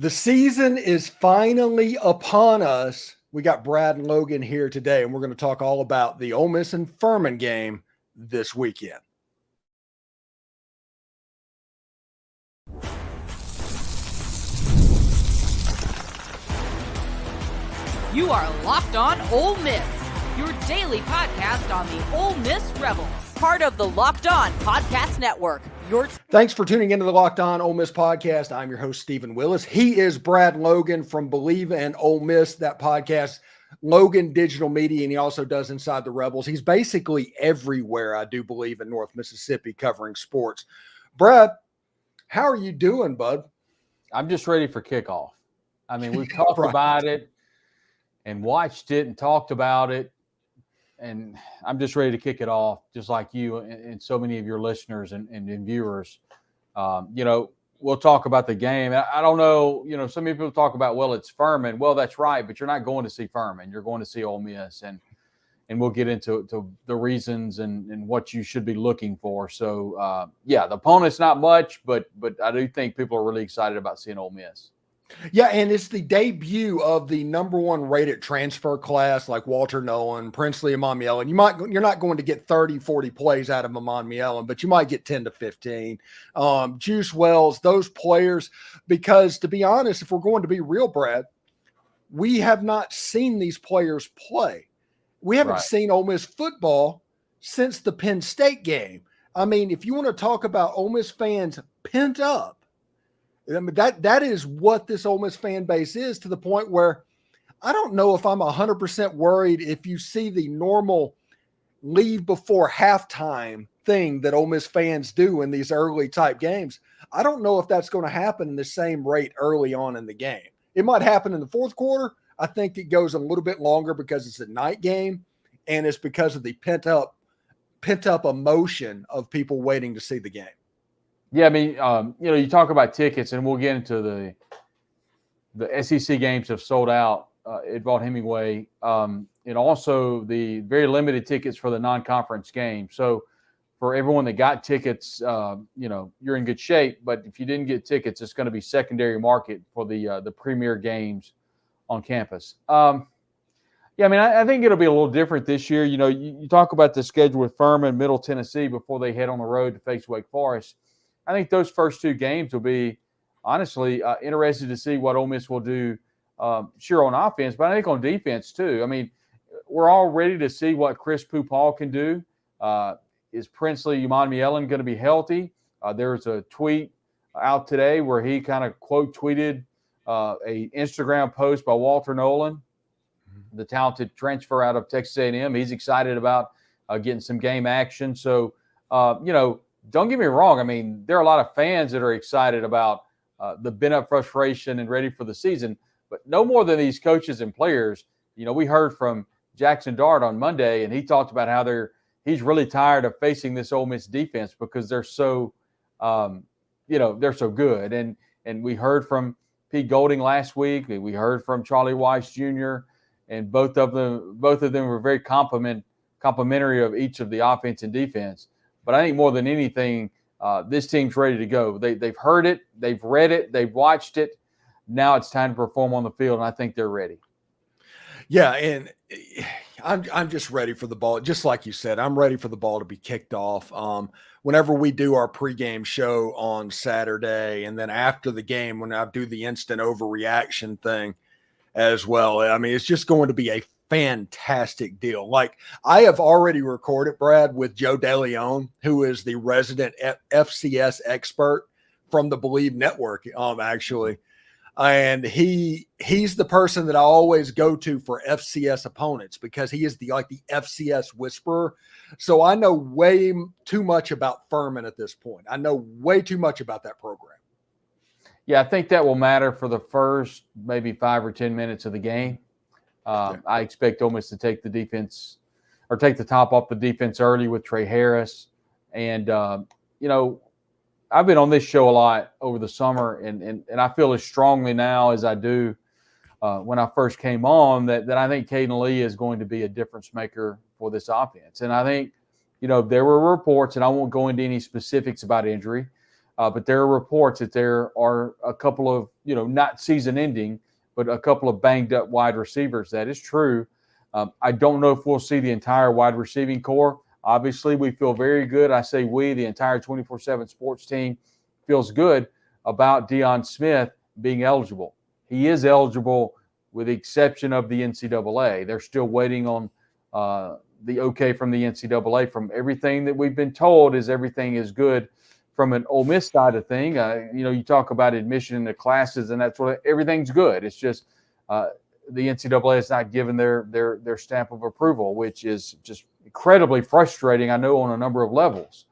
The season is finally upon us. We got Brad and Logan here today, and we're going to talk all about the Ole Miss and Furman game this weekend. You are Locked On Ole Miss, your daily podcast on the Ole Miss Rebels, part of the Locked On Podcast Network. Thanks for tuning into the Locked On Ole Miss podcast. I'm your host, Steven Willis. He is Brad Logan from Believe in Ole Miss, that podcast, Logan Digital Media, and he also does Inside the Rebels. He's basically everywhere, I do believe, in North Mississippi covering sports. Brad, how are you doing, bud? I'm just ready for kickoff. I mean, we've talked Right. about it and watched it and talked about it, and I'm just ready to kick it off, just like you and so many of your listeners and viewers. We'll talk about the game. I don't know, some people talk about, well, it's Furman. Well, that's right, but you're not going to see Furman. You're going to see Ole Miss, and we'll get into the reasons and what you should be looking for. So, the opponent's not much, but I do think people are really excited about seeing Ole Miss. Yeah, and it's the debut of the number one rated transfer class, like Walter Nolan, Princely, and Monmielen. You're not going to get 30, 40 plays out of Monmielen, but you might get 10 to 15. Juice Wells, those players, because to be honest, if we're going to be real, Brad, we have not seen these players play. We haven't seen Ole Miss football since the Penn State game. I mean, if you want to talk about Ole Miss fans pent up, I mean, that is what this Ole Miss fan base is, to the point where I don't know if I'm 100% worried if you see the normal leave before halftime thing that Ole Miss fans do in these early type games. I don't know if that's going to happen in the same rate early on in the game. It might happen in the fourth quarter. I think it goes a little bit longer because it's a night game, and it's because of the pent up emotion of people waiting to see the game. Yeah, I mean, you talk about tickets, and we'll get into the SEC games have sold out at Vaught-Hemingway, and also the very limited tickets for the non-conference game. So for everyone that got tickets, you're in good shape. But if you didn't get tickets, it's going to be secondary market for the premier games on campus. I think it'll be a little different this year. You talk about the schedule with Furman, Middle Tennessee before they head on the road to face Wake Forest. I think those first two games will be, honestly, interested to see what Ole Miss will do, sure, on offense, but I think on defense too. I mean, we're all ready to see what Chris Paul can do. Is Princely Monmielen going to be healthy? There's a tweet out today where he kind of quote tweeted a Instagram post by Walter Nolan, the talented transfer out of Texas A&M. He's excited about getting some game action. So, don't get me wrong. I mean, there are a lot of fans that are excited about the bent-up frustration and ready for the season, but no more than these coaches and players. We heard from Jaxson Dart on Monday, and he talked about how he's really tired of facing this Ole Miss defense because they're so, they're so good. And we heard from Pete Golding last week. We heard from Charlie Weiss Jr., and both of them were very complimentary of each of the offense and defense. But I think more than anything, this team's ready to go. They've heard it, they've read it, they've watched it. Now it's time to perform on the field, and I think they're ready. Yeah, and I'm just ready for the ball. Just like you said, I'm ready for the ball to be kicked off. Whenever we do our pregame show on Saturday, and then after the game, when I do the instant overreaction thing as well, I mean, it's just going to be a fantastic deal. Like, I have already recorded, Brad, with Joe DeLeon, who is the resident FCS expert from the Believe Network, actually. And he's the person that I always go to for FCS opponents, because he is the FCS whisperer. So I know way too much about Furman at this point. I know way too much about that program. Yeah, I think that will matter for the first maybe 5 or 10 minutes of the game. I expect Ole Miss to take the defense, or take the top off the defense early with Trey Harris. And, I've been on this show a lot over the summer, and I feel as strongly now as I do when I first came on that I think Caden Lee is going to be a difference maker for this offense. And I think, there were reports, and I won't go into any specifics about injury, But there are reports that there are a couple of, not season ending, but a couple of banged up wide receivers. That is true. I don't know if we'll see the entire wide receiving core. Obviously, we feel very good. I say we, the entire 24/7 sports team, feels good about Deion Smith being eligible. He is eligible with the exception of the NCAA. They're still waiting on the okay from the NCAA. From everything that we've been told is everything is good from an Ole Miss side of thing. You talk about admission into classes and that's what everything's good. It's just the NCAA is not given their stamp of approval, which is just incredibly frustrating, I know, on a number of levels.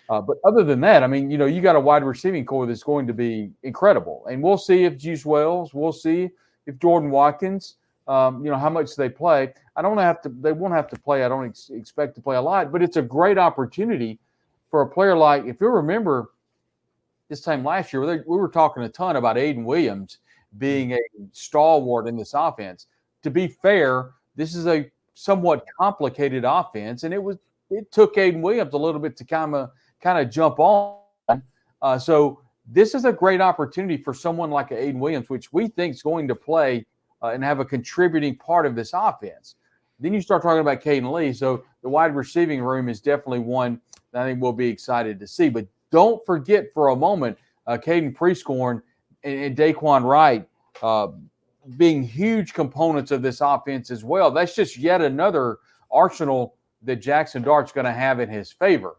But other than that, I mean, you got a wide receiving core that's going to be incredible. And we'll see if Juice Wells, we'll see if Jordan Watkins, how much they play. They won't have to play. I don't expect to play a lot, but it's a great opportunity for a player like, if you remember this time last year, we were talking a ton about Aiden Williams being a stalwart in this offense. To be fair, this is a somewhat complicated offense, and it took Aiden Williams a little bit to kind of jump on. So this is a great opportunity for someone like Aiden Williams, which we think is going to play and have a contributing part of this offense. Then you start talking about Caden Lee. So the wide receiving room is definitely one that I think we'll be excited to see. But don't forget for a moment Caden Prescorn and Daquan Wright being huge components of this offense as well. That's just yet another arsenal that Jaxson Dart's going to have in his favor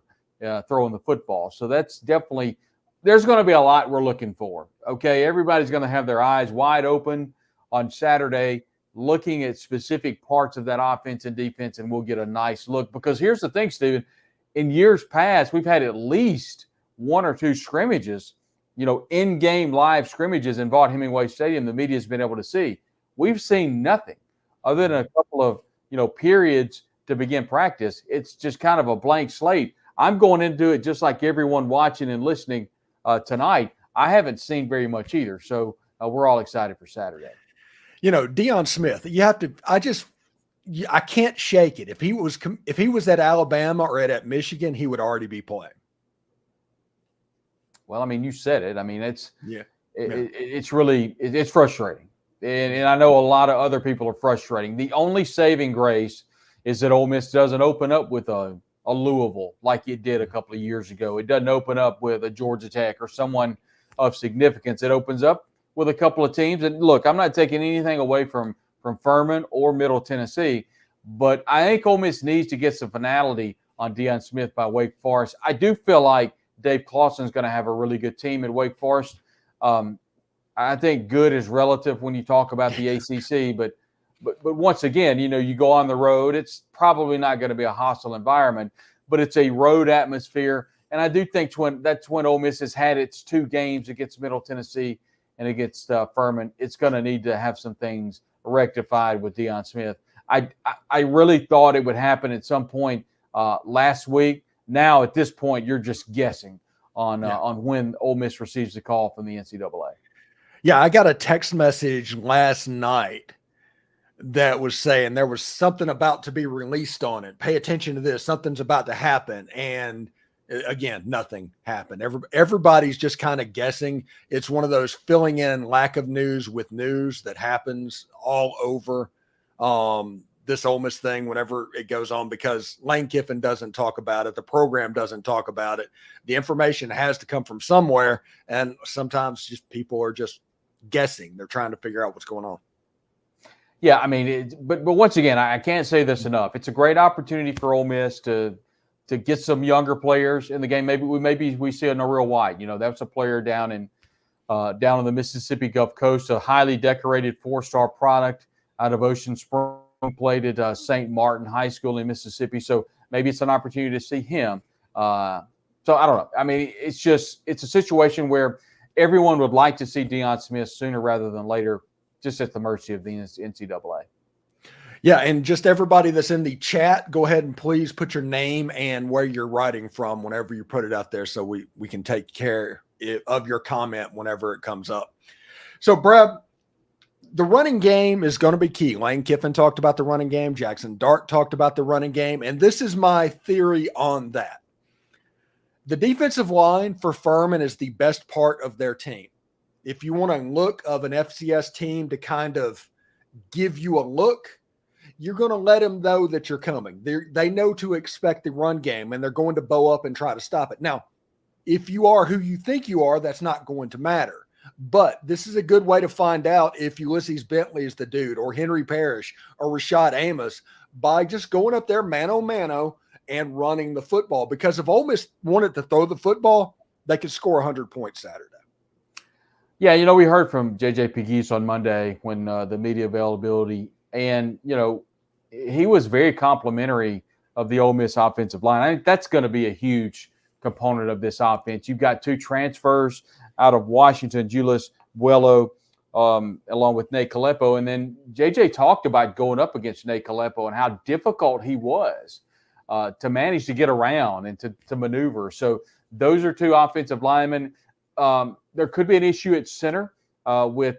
throwing the football. So that's definitely – there's going to be a lot we're looking for, okay? Everybody's going to have their eyes wide open on Saturday looking at specific parts of that offense and defense, and we'll get a nice look. Because here's the thing, Steven. In years past, we've had at least one or two scrimmages, in-game live scrimmages in Vaught-Hemingway Stadium the media's been able to see. We've seen nothing other than a couple of, periods to begin practice. It's just kind of a blank slate. I'm going into it just like everyone watching and listening tonight. I haven't seen very much either. So we're all excited for Saturday. Deion Smith, I can't shake it. If he was at Alabama or at Michigan, he would already be playing. Well, I mean, you said it. I mean, it's really frustrating. And I know a lot of other people are frustrating. The only saving grace is that Ole Miss doesn't open up with a Louisville like it did a couple of years ago. It doesn't open up with a Georgia Tech or someone of significance. It opens up with a couple of teams. And look, I'm not taking anything away from Furman or Middle Tennessee, but I think Ole Miss needs to get some finality on Deion Smith by Wake Forest. I do feel like Dave Clawson's going to have a really good team at Wake Forest. I think good is relative when you talk about the ACC, but once again, you go on the road, it's probably not going to be a hostile environment, but it's a road atmosphere. And I do think that's when Ole Miss has had its two games against Middle Tennessee and against Furman. It's going to need to have some things rectified with Deion Smith. I really thought it would happen at some point last week. Now, at this point, you're just guessing on when Ole Miss receives the call from the NCAA. Yeah, I got a text message last night that was saying there was something about to be released on it. Pay attention to this. Something's about to happen. And again, nothing happened. Everybody's just kind of guessing. It's one of those filling in lack of news with news that happens all over this Ole Miss thing whenever it goes on, because Lane Kiffin doesn't talk about it. The program doesn't talk about it. The information has to come from somewhere. And sometimes just people are just guessing. They're trying to figure out what's going on. Yeah, I mean, but once again, I can't say this enough. It's a great opportunity for Ole Miss to get some younger players in the game. Maybe we see a Norrell White. That's a player down in the Mississippi Gulf Coast, a highly decorated 4-star product out of Ocean Springs, played at St. Martin High School in Mississippi. So maybe it's an opportunity to see him. So I don't know. I mean, it's a situation where everyone would like to see Deion Smith sooner rather than later, just at the mercy of the NCAA. Yeah, and just everybody that's in the chat, go ahead and please put your name and where you're writing from whenever you put it out there, so we can take care of your comment whenever it comes up. So, Brad, the running game is going to be key. Lane Kiffin talked about the running game. Jaxson Dart talked about the running game, and this is my theory on that. The defensive line for Furman is the best part of their team. If you want a look of an FCS team to kind of give you a look, you're going to let them know that you're coming. They know to expect the run game, and they're going to bow up and try to stop it. Now, if you are who you think you are, that's not going to matter. But this is a good way to find out if Ulysses Bentley is the dude, or Henry Parrish, or Rashad Amos, by just going up there mano and running the football. Because if Ole Miss wanted to throw the football, they could score 100 points Saturday. Yeah, we heard from J.J. Pegues on Monday when the media availability, and, he was very complimentary of the Ole Miss offensive line. I think that's going to be a huge component of this offense. You've got 2 transfers out of Washington, Julius Buello, along with Nate Kalepo. And then J.J. talked about going up against Nate Kalepo and how difficult he was to manage to get around and to maneuver. So those are 2 offensive linemen. There could be an issue at center with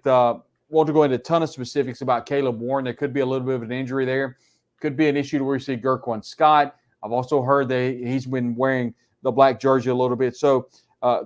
won't go into a ton of specifics about Caleb Warren. There could be a little bit of an injury there. Could be an issue to where you see Gerquan Scott. I've also heard that he's been wearing the black jersey a little bit. So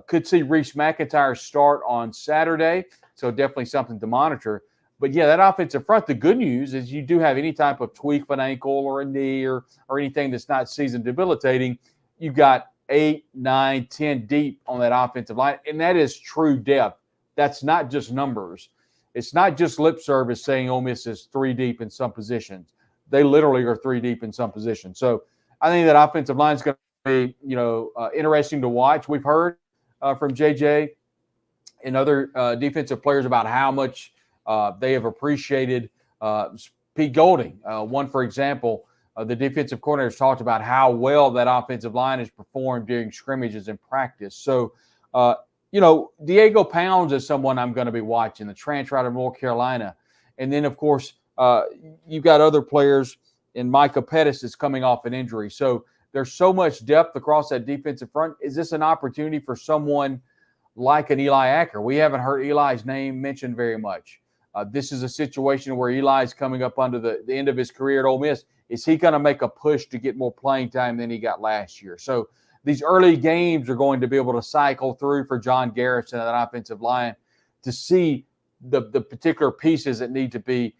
could see Reese McIntyre start on Saturday. So definitely something to monitor. But, yeah, that offensive front, the good news is you do have any type of tweak of an ankle or a knee or anything that's not season debilitating. You've got 8, 9, 10 deep on that offensive line, and that is true depth. That's not just numbers. It's not just lip service saying Ole Miss is 3 deep in some positions. They literally are 3 deep in some positions. So I think that offensive line is going to be, interesting to watch. We've heard from JJ and other defensive players about how much they have appreciated Pete Golding. One, for example, the defensive coordinator has talked about how well that offensive line has performed during scrimmages and practice. So, Diego Pounds is someone I'm going to be watching, the transfer out of North Carolina. And then, of course, you've got other players, and Micah Pettis is coming off an injury. So there's so much depth across that defensive front. Is this an opportunity for someone like an Eli Acker? We haven't heard Eli's name mentioned very much. This is a situation where Eli's coming up under the end of his career at Ole Miss. Is he going to make a push to get more playing time than he got last year? So these early games are going to be able to cycle through for John Garrison and that offensive line to see the particular pieces that need to be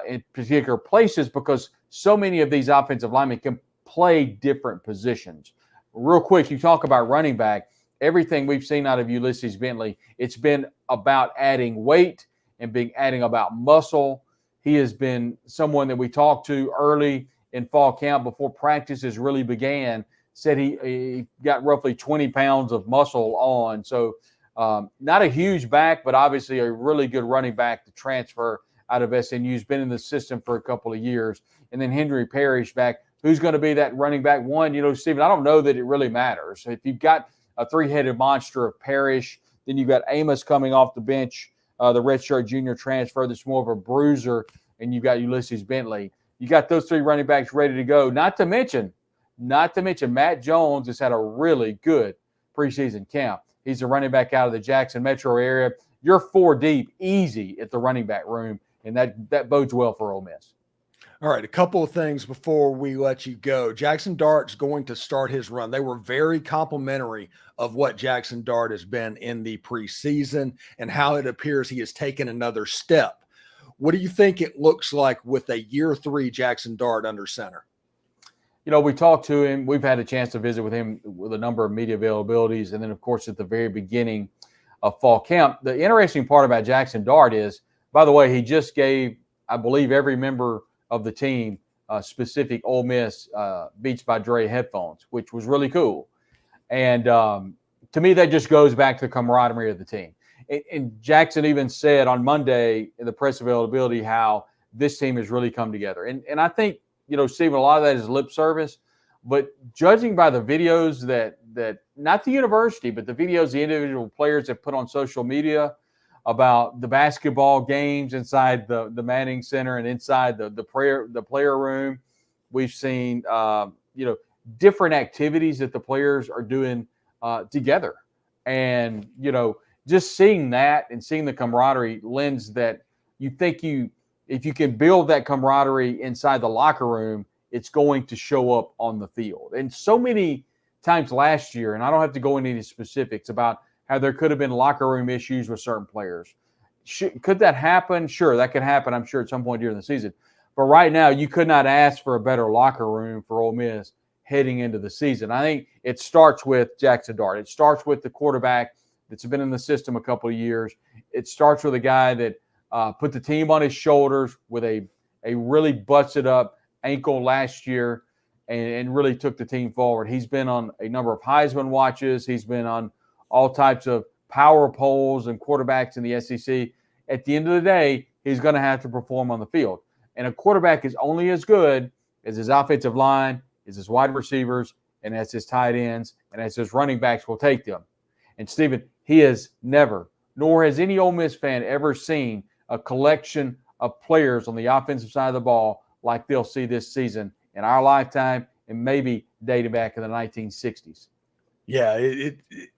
in particular places, because so many of these offensive linemen can play different positions. Real quick, you talk about running back. Everything we've seen out of Ulysses Bentley, it's been about adding weight and adding about muscle. He has been someone that we talked to early in fall camp before practices really began, said he got roughly 20 pounds of muscle on. So not a huge back, but obviously a really good running back to transfer out of SNU. He's been in the system for a couple of years. And then Henry Parrish back. Who's going to be that running back one? Steven, I don't know that it really matters. If you've got a 3-headed monster of Parrish, then you've got Amos coming off the bench, the redshirt junior transfer that's more of a bruiser, and you've got Ulysses Bentley. You got those 3 running backs ready to go. Not to mention, Matt Jones has had a really good preseason camp. He's a running back out of the Jackson metro area. You're 4 deep, easy at the running back room, and that bodes well for Ole Miss. All right, a couple of things before we let you go. Jaxson Dart's going to start his run. They were very complimentary of what Jaxson Dart has been in the preseason and how it appears he has taken another step. What do you think it looks like with a year 3 Jaxson Dart under center? We talked to him. We've had a chance to visit with him with a number of media availabilities. And then, of course, at the very beginning of fall camp, the interesting part about Jaxson Dart is, by the way, he just gave, I believe, every member of the team specific Ole Miss Beats by Dre headphones, which was really cool. And to me, that just goes back to the camaraderie of the team. And Jackson even said on Monday in the press availability how this team has really come together. And I think, Steven, a lot of that is lip service. But judging by the videos that not the university, but the videos the individual players have put on social media about the basketball games inside the Manning Center and inside the player room, we've seen different activities that the players are doing together, and just seeing that and seeing the camaraderie lends that you think if you can build that camaraderie inside the locker room, it's going to show up on the field. And so many times last year, and I don't have to go into any specifics about how there could have been locker room issues with certain players. Could that happen? Sure, that could happen, I'm sure, at some point during the season. But right now, you could not ask for a better locker room for Ole Miss heading into the season. I think it starts with Jaxson Dart. It starts with the quarterback that's been in the system a couple of years. It starts with a guy that put the team on his shoulders with a really busted up ankle last year and really took the team forward. He's been on a number of Heisman watches. He's been on all types of power polls and quarterbacks in the SEC. At the end of the day, he's going to have to perform on the field. And a quarterback is only as good as his offensive line, as his wide receivers, and as his tight ends, and as his running backs will take them. And, Steven, he has never, nor has any Ole Miss fan ever seen a collection of players on the offensive side of the ball like they'll see this season in our lifetime and maybe dating back in the 1960s. Yeah,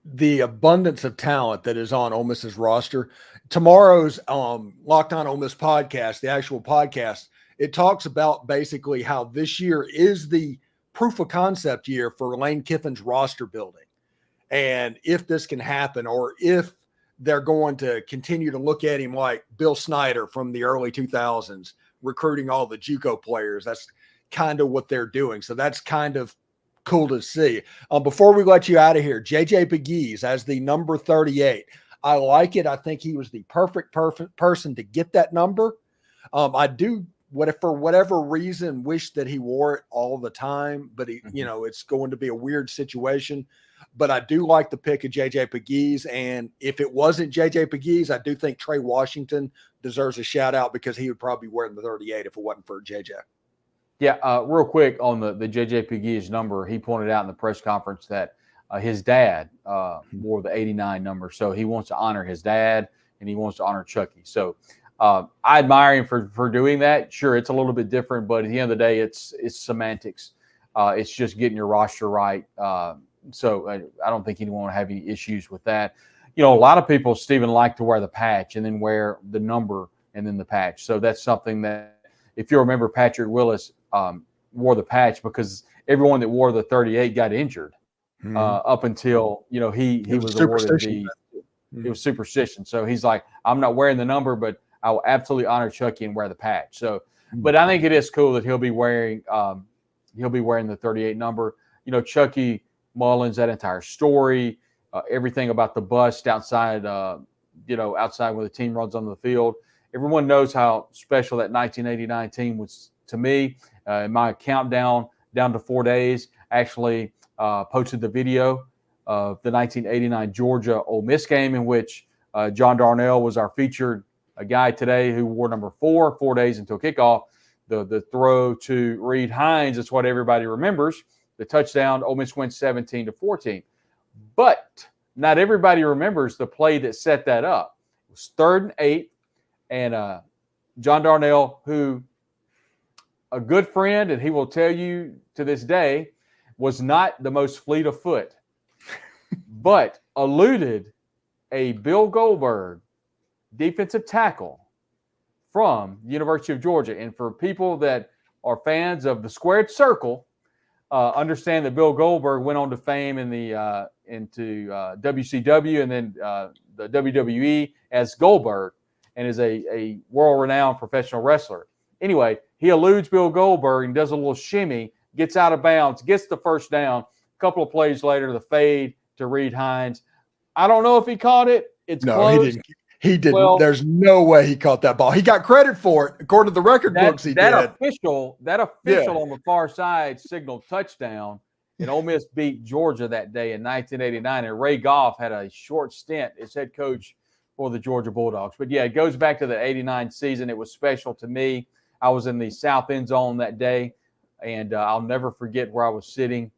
the abundance of talent that is on Ole Miss's roster. Tomorrow's Locked On Ole Miss podcast, the actual podcast, it talks about basically how this year is the proof of concept year for Lane Kiffin's roster building. And if this can happen, or if they're going to continue to look at him like Bill Snyder from the early 2000s, recruiting all the JUCO players, that's kind of what they're doing. So that's kind of cool to see. Before we let you out of here, JJ Pegues as the number 38. I like it. I think he was the perfect person to get that number. I do, for whatever reason, wish that he wore it all the time, but it's going to be a weird situation. But I do like the pick of JJ Pegues. And if it wasn't JJ Pegues, I do think Trey Washington deserves a shout out because he would probably wear the 38 if it wasn't for JJ. Yeah, real quick on the J.J. Pegues number, he pointed out in the press conference that his dad wore the 89 number. So he wants to honor his dad, and he wants to honor Chucky. So I admire him for doing that. Sure, it's a little bit different, but at the end of the day, it's semantics. It's just getting your roster right. So I don't think anyone will have any issues with that. A lot of people, Steven, like to wear the patch and then wear the number and then the patch. So that's something that, if you remember, Patrick Willis wore the patch because everyone that wore the 38 got injured up until he was awarded it was superstition. So he's like, I'm not wearing the number, but I will absolutely honor Chucky and wear the patch. So, but I think it is cool that he'll be wearing the 38 number. Chucky Mullins, that entire story, everything about the bust outside outside when the team runs on the field. Everyone knows how special that 1989 team was to me. In my countdown down to 4 days, actually posted the video of the 1989 Georgia Ole Miss game in which John Darnell was our featured guy today who wore number 4 days until kickoff. The throw to Reed Hines is what everybody remembers. The touchdown, Ole Miss wins 17-14. But not everybody remembers the play that set that up. It was 3rd and 8. And John Darnell, who a good friend, and he will tell you to this day, was not the most fleet of foot, but eluded a Bill Goldberg defensive tackle from the University of Georgia. And for people that are fans of the squared circle, understand that Bill Goldberg went on to fame in the into WCW and then the WWE as Goldberg, and is a world-renowned professional wrestler. Anyway, he eludes Bill Goldberg and does a little shimmy, gets out of bounds, gets the first down. A couple of plays later, the fade to Reed Hines. I don't know if he caught it. It's close. He didn't. He didn't. Well, there's no way he caught that ball. He got credit for it. According to the record books, he did. That official on the far side signaled touchdown, and Ole Miss beat Georgia that day in 1989. And Ray Goff had a short stint as head coach for the Georgia Bulldogs. But, yeah, it goes back to the 89 season. It was special to me. I was in the south end zone that day, and I'll never forget where I was sitting.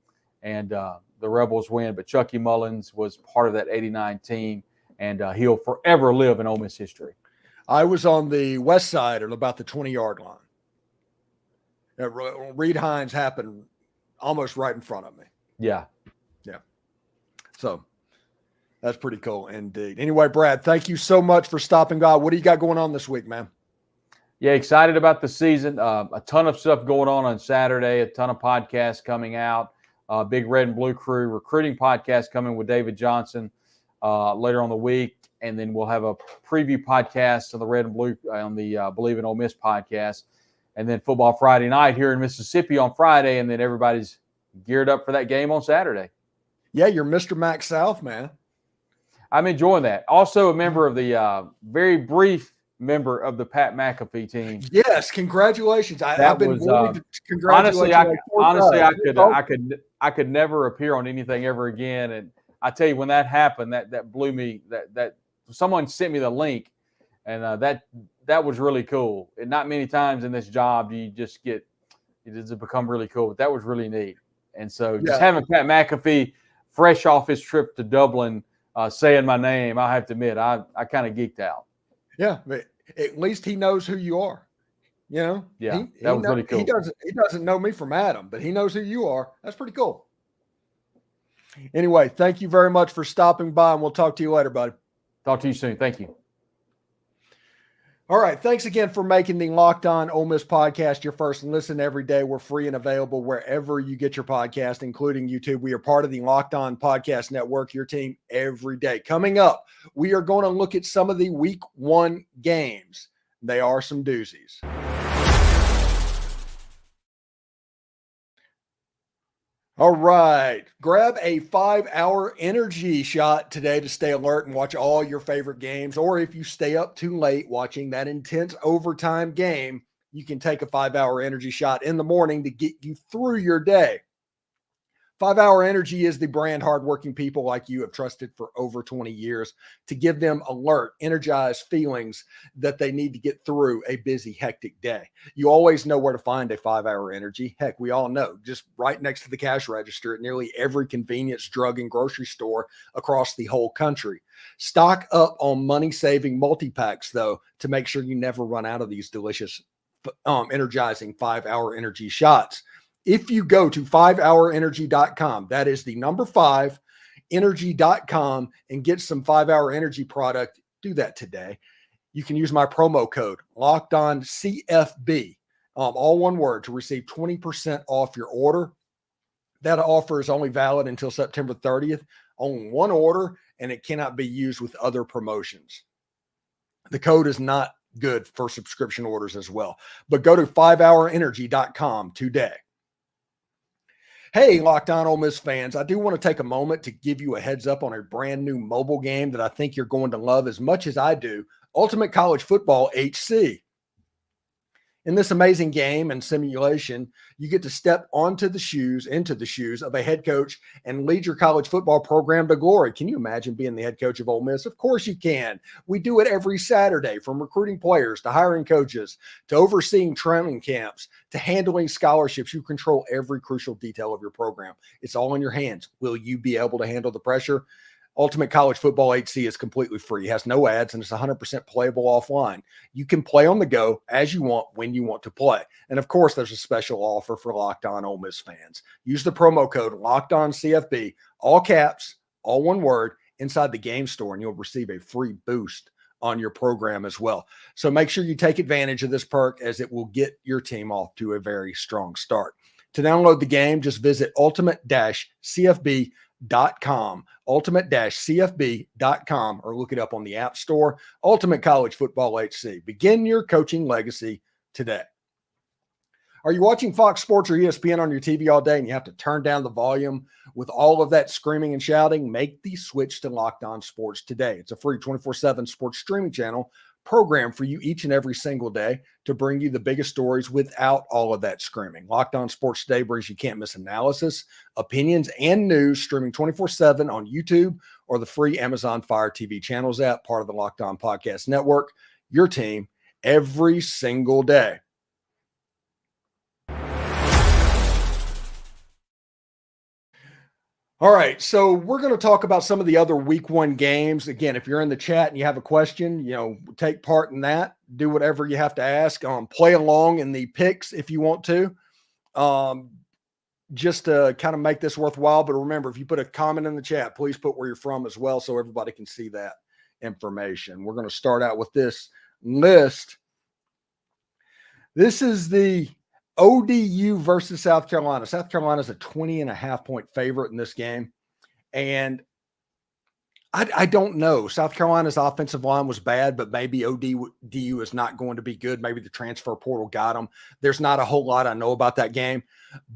And the Rebels win, but Chucky Mullins was part of that 89 team, and he'll forever live in Ole Miss history. I was on the west side at about the 20-yard line. Reed Hines happened almost right in front of me. Yeah. So that's pretty cool indeed. Anyway, Brad, thank you so much for stopping by. What do you got going on this week, man? Yeah, excited about the season. A ton of stuff going on Saturday, a ton of podcasts coming out. Big Red and Blue Crew recruiting podcast coming with David Johnson later on the week. And then we'll have a preview podcast on the Red and Blue on the Believe in Ole Miss podcast. And then Football Friday night here in Mississippi on Friday. And then everybody's geared up for that game on Saturday. Yeah, you're Mr. Mac South, man. I'm enjoying that. Also a member of the very brief member of the Pat McAfee team. Yes, congratulations. I've been wanting to congratulate honestly, I could never appear on anything ever again. And I tell you, when that happened, that blew me. That someone sent me the link, and that was really cool. And not many times in this job do you just get it does become really cool. But that was really neat. And so just having Pat McAfee fresh off his trip to Dublin saying my name, I have to admit, I kind of geeked out. Yeah, but at least he knows who you are. You know? Yeah, that was really cool. He doesn't know me from Adam, but he knows who you are. That's pretty cool. Anyway, thank you very much for stopping by, and we'll talk to you later, buddy. Talk to you soon. Thank you. All right. Thanks again for making the Locked On Ole Miss podcast your first listen every day. We're free and available wherever you get your podcast, including YouTube. We are part of the Locked On Podcast Network, your team every day. Coming up, we are going to look at some of the week 1 games. They are some doozies. All right. Grab a 5-hour energy shot today to stay alert and watch all your favorite games. Or if you stay up too late watching that intense overtime game, you can take a 5-hour energy shot in the morning to get you through your day. 5-Hour Energy is the brand hardworking people like you have trusted for over 20 years to give them alert, energized feelings that they need to get through a busy, hectic day. You always know where to find a 5-Hour Energy. Heck, we all know, just right next to the cash register at nearly every convenience, drug, and grocery store across the whole country. Stock up on money-saving multi-packs, though, to make sure you never run out of these delicious, energizing 5-Hour Energy shots. If you go to 5hourenergy.com, that is the number 5, energy.com, and get some 5-Hour Energy product, do that today. You can use my promo code, LOCKEDONCFB, all one word, to receive 20% off your order. That offer is only valid until September 30th, only one order, and it cannot be used with other promotions. The code is not good for subscription orders as well, but go to 5hourenergy.com today. Hey, Locked On Ole Miss fans, I do want to take a moment to give you a heads up on a brand new mobile game that I think you're going to love as much as I do, Ultimate College Football HC. In this amazing game and simulation, you get to step into the shoes of a head coach and lead your college football program to glory. Can you imagine being the head coach of Ole Miss? Of course you can. We do it every Saturday, from recruiting players to hiring coaches to overseeing training camps to handling scholarships. You control every crucial detail of your program. It's all in your hands. Will you be able to handle the pressure? Ultimate College Football HC is completely free. It has no ads, and it's 100% playable offline. You can play on the go as you want, when you want to play. And of course, there's a special offer for Locked On Ole Miss fans. Use the promo code LOCKEDONCFB, all caps, all one word, inside the game store, and you'll receive a free boost on your program as well. So make sure you take advantage of this perk, as it will get your team off to a very strong start. To download the game, just visit ultimate-cfb.com, ultimate-cfb.com, or look it up on the App Store. Ultimate College Football HC. Begin your coaching legacy today. Are you watching Fox Sports or ESPN on your TV all day and you have to turn down the volume with all of that screaming and shouting? Make the switch to Locked On Sports today. It's a free 24/7 sports streaming channel program for you each and every single day to bring you the biggest stories without all of that screaming. Locked On Sports Today brings you can't miss analysis, opinions, and news, streaming 24/7 on YouTube or the free Amazon Fire TV channels app, part of the Locked On Podcast Network. Your team every single day. All right, so we're going to talk about some of the other week 1 games. Again, if you're in the chat and you have a question, take part in that. Do whatever you have to ask. Play along in the picks if you want to, just to kind of make this worthwhile. But remember, if you put a comment in the chat, please put where you're from as well, so everybody can see that information. We're going to start out with this list. This is the ODU versus South Carolina. South Carolina is a 20.5-point favorite in this game. And I don't know. South Carolina's offensive line was bad, but maybe ODU is not going to be good. Maybe the transfer portal got them. There's not a whole lot I know about that game,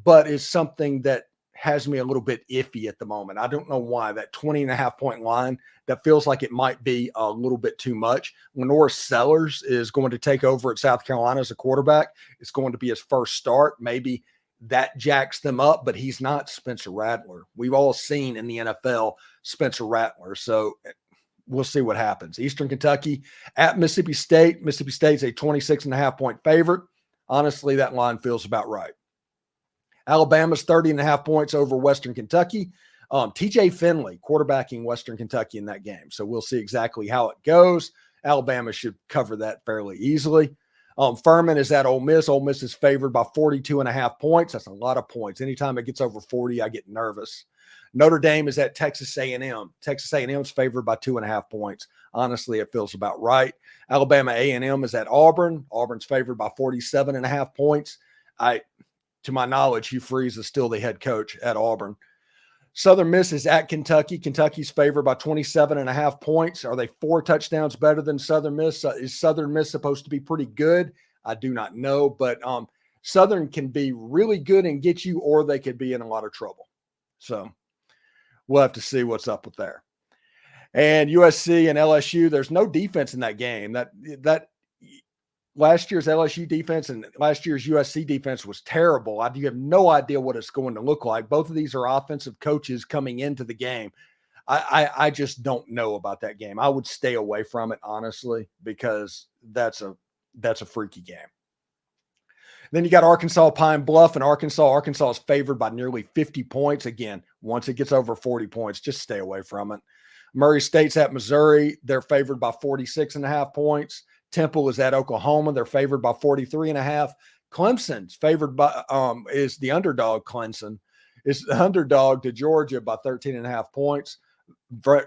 but it's something that has me a little bit iffy at the moment. I don't know why. That 20.5-point line, that feels like it might be a little bit too much. Lenore Sellers is going to take over at South Carolina as a quarterback. It's going to be his first start. Maybe that jacks them up, but he's not Spencer Rattler. We've all seen in the NFL Spencer Rattler. So we'll see what happens. Eastern Kentucky at Mississippi State. Mississippi State's a 26.5-point favorite. Honestly, that line feels about right. Alabama's 30.5 points over Western Kentucky. TJ Finley quarterbacking Western Kentucky in that game. So we'll see exactly how it goes. Alabama should cover that fairly easily. Furman is at Ole Miss. Ole Miss is favored by 42.5 points. That's a lot of points. Anytime it gets over 40, I get nervous. Notre Dame is at Texas A&M. Texas A&M is favored by 2.5 points. Honestly, it feels about right. Alabama A&M is at Auburn. Auburn's favored by 47.5 points. To my knowledge, Hugh Freeze is still the head coach at Auburn. Southern Miss is at Kentucky. Kentucky's favored by 27.5 points. Are they 4 touchdowns better than Southern Miss? Is Southern Miss supposed to be pretty good? I do not know, but Southern can be really good and get you, or they could be in a lot of trouble. So we'll have to see what's up with there. And USC and LSU, there's no defense in that game. That last year's LSU defense and last year's USC defense was terrible. You have no idea what it's going to look like. Both of these are offensive coaches coming into the game. I just don't know about that game. I would stay away from it, honestly, because that's a freaky game. Then you got Arkansas Pine Bluff and Arkansas. Arkansas is favored by nearly 50 points. Again, once it gets over 40 points, just stay away from it. Murray State's at Missouri. They're favored by 46.5 points. Temple is at Oklahoma. They're favored by 43.5. Clemson's favored by is the underdog. Clemson is the underdog to Georgia by 13.5 points.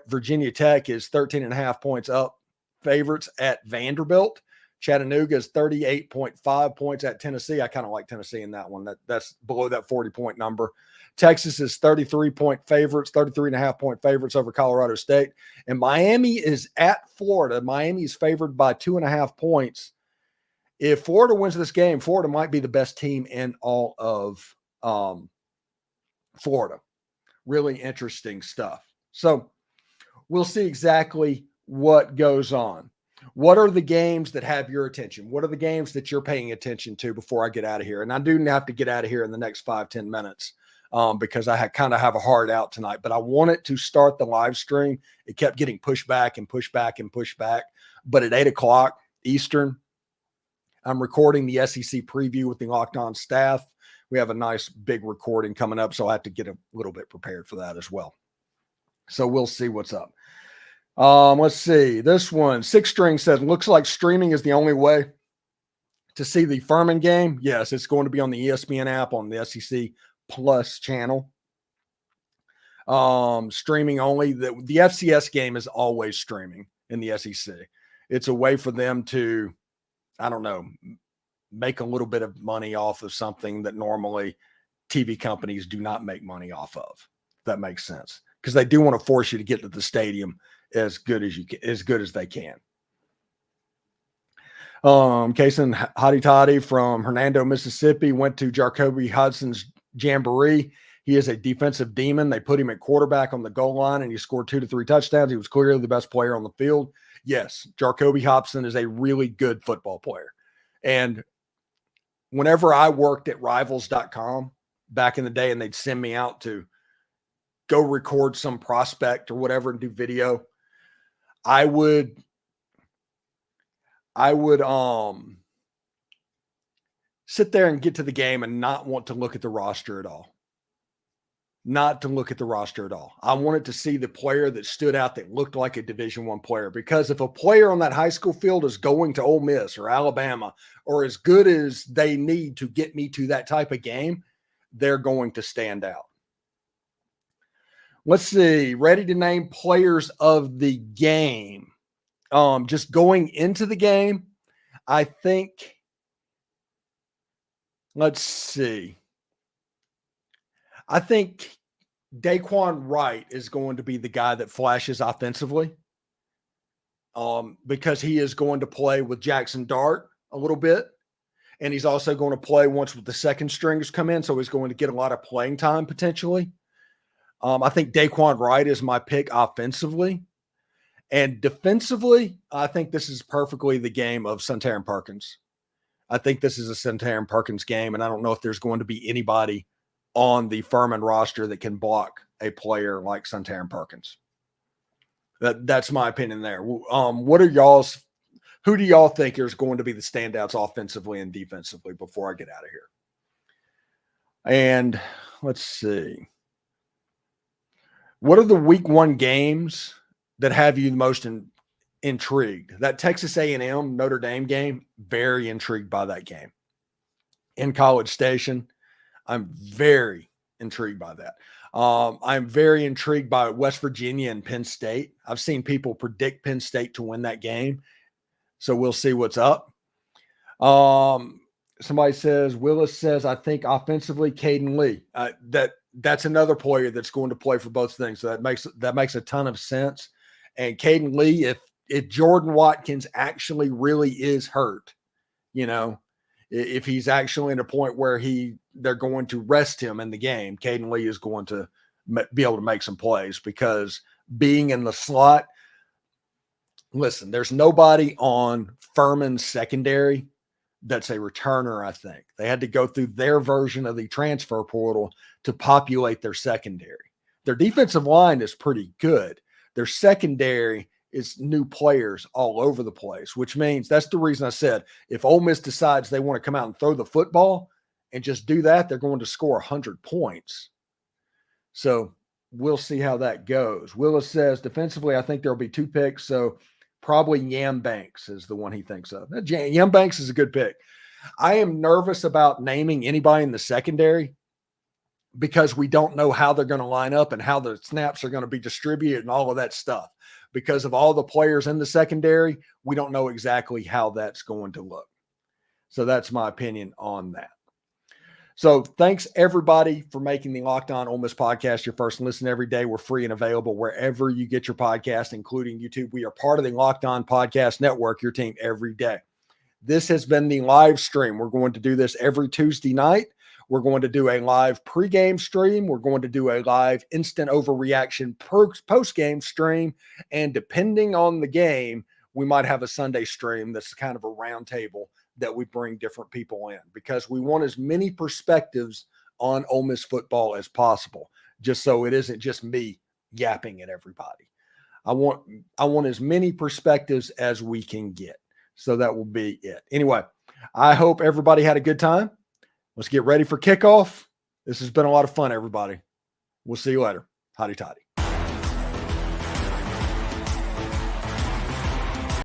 Virginia Tech is 13.5 points up. Favorites at Vanderbilt. Chattanooga is 38.5 points at Tennessee. I kind of like Tennessee in that one. That's below that 40-point number. Texas is 33-point favorites, 33.5-point favorites over Colorado State. And Miami is at Florida. Miami is favored by 2.5 points. If Florida wins this game, Florida might be the best team in all of Florida. Really interesting stuff. So we'll see exactly what goes on. What are the games that have your attention? What are the games that you're paying attention to before I get out of here? And I do have to get out of here in the next 5-10 minutes because I kind of have a hard out tonight. But I wanted to start the live stream. It kept getting pushed back and pushed back and pushed back. But at 8 o'clock Eastern, I'm recording the SEC preview with the Locked On staff. We have a nice big recording coming up, so I have to get a little bit prepared for that as well. So we'll see what's up. Let's see. This one, Six String says, looks like streaming is the only way to see the Furman game. Yes, it's going to be on the ESPN app on the SEC Plus channel. Streaming only. The FCS game is always streaming in the SEC. It's a way for them to, I don't know, make a little bit of money off of something that normally TV companies do not make money off of. If that makes sense. Because they do want to force you to get to the stadium as good as they can. Kason Hottie Toddy from Hernando, Mississippi, went to Jacoby Hudson's Jamboree. He is a defensive demon. They put him at quarterback on the goal line, and he scored 2 to 3 touchdowns. He was clearly the best player on the field. Yes, Jacoby Hobson is a really good football player. And whenever I worked at Rivals.com back in the day, and they'd send me out to go record some prospect or whatever and do video, I would sit there and get to the game and not want to look at the roster at all. Not to look at the roster at all. I wanted to see the player that stood out that looked like a Division I player, because if a player on that high school field is going to Ole Miss or Alabama or as good as they need to get me to that type of game, they're going to stand out. Let's see. Ready to name players of the game. Just going into the game, I think Let's see. I think Daquan Wright is going to be the guy that flashes offensively, because he is going to play with Jaxson Dart a little bit. And he's also going to play once the second stringers come in. So he's going to get a lot of playing time potentially. I think Daquan Wright is my pick offensively. And defensively, I think this is perfectly the game of Suntarine Perkins. I think this is a Suntarine Perkins game. And I don't know if there's going to be anybody on the Furman roster that can block a player like Suntarine Perkins. That's my opinion there. What are y'all's? Who do y'all think is going to be the standouts offensively and defensively before I get out of here? And let's see. What are the week 1 games that have you the most intrigued? That Texas A&M Notre Dame game, very intrigued by that game. In College Station, I'm very intrigued by that. I'm very intrigued by West Virginia and Penn State. I've seen people predict Penn State to win that game. So we'll see what's up. Somebody says, Willis says, I think offensively, Caden Lee. That's another player that's going to play for both things. So that makes a ton of sense. And Caden Lee, if Jordan Watkins actually really is hurt, if he's actually in a point where they're going to rest him in the game, Caden Lee is going to be able to make some plays, because being in the slot, listen, there's nobody on Furman's secondary that's a returner, I think. They had to go through their version of the transfer portal to populate their secondary. Their defensive line is pretty good. Their secondary is new players all over the place, which means that's the reason I said if Ole Miss decides they want to come out and throw the football and just do that, they're going to score 100 points. So we'll see how that goes. Willis says defensively, I think there'll be 2 picks. So probably Yam Banks is the one he thinks of. Yam Banks is a good pick. I am nervous about naming anybody in the secondary because we don't know how they're going to line up and how the snaps are going to be distributed and all of that stuff. Because of all the players in the secondary, we don't know exactly how that's going to look. So that's my opinion on that. So thanks everybody for making the Locked On Ole Miss podcast your first listen every day. We're free and available wherever you get your podcast, including YouTube. We are part of the Locked On Podcast Network, your team every day. This has been the live stream. We're going to do this every Tuesday night. We're going to do a live pregame stream. We're going to do a live instant overreaction postgame stream. And depending on the game, we might have a Sunday stream that's kind of a round table that we bring different people in, because we want as many perspectives on Ole Miss football as possible, just so it isn't just me yapping at everybody. I want as many perspectives as we can get. So that will be it. Anyway, I hope everybody had a good time. Let's get ready for kickoff. This has been a lot of fun, everybody. We'll see you later. Hotty toddy.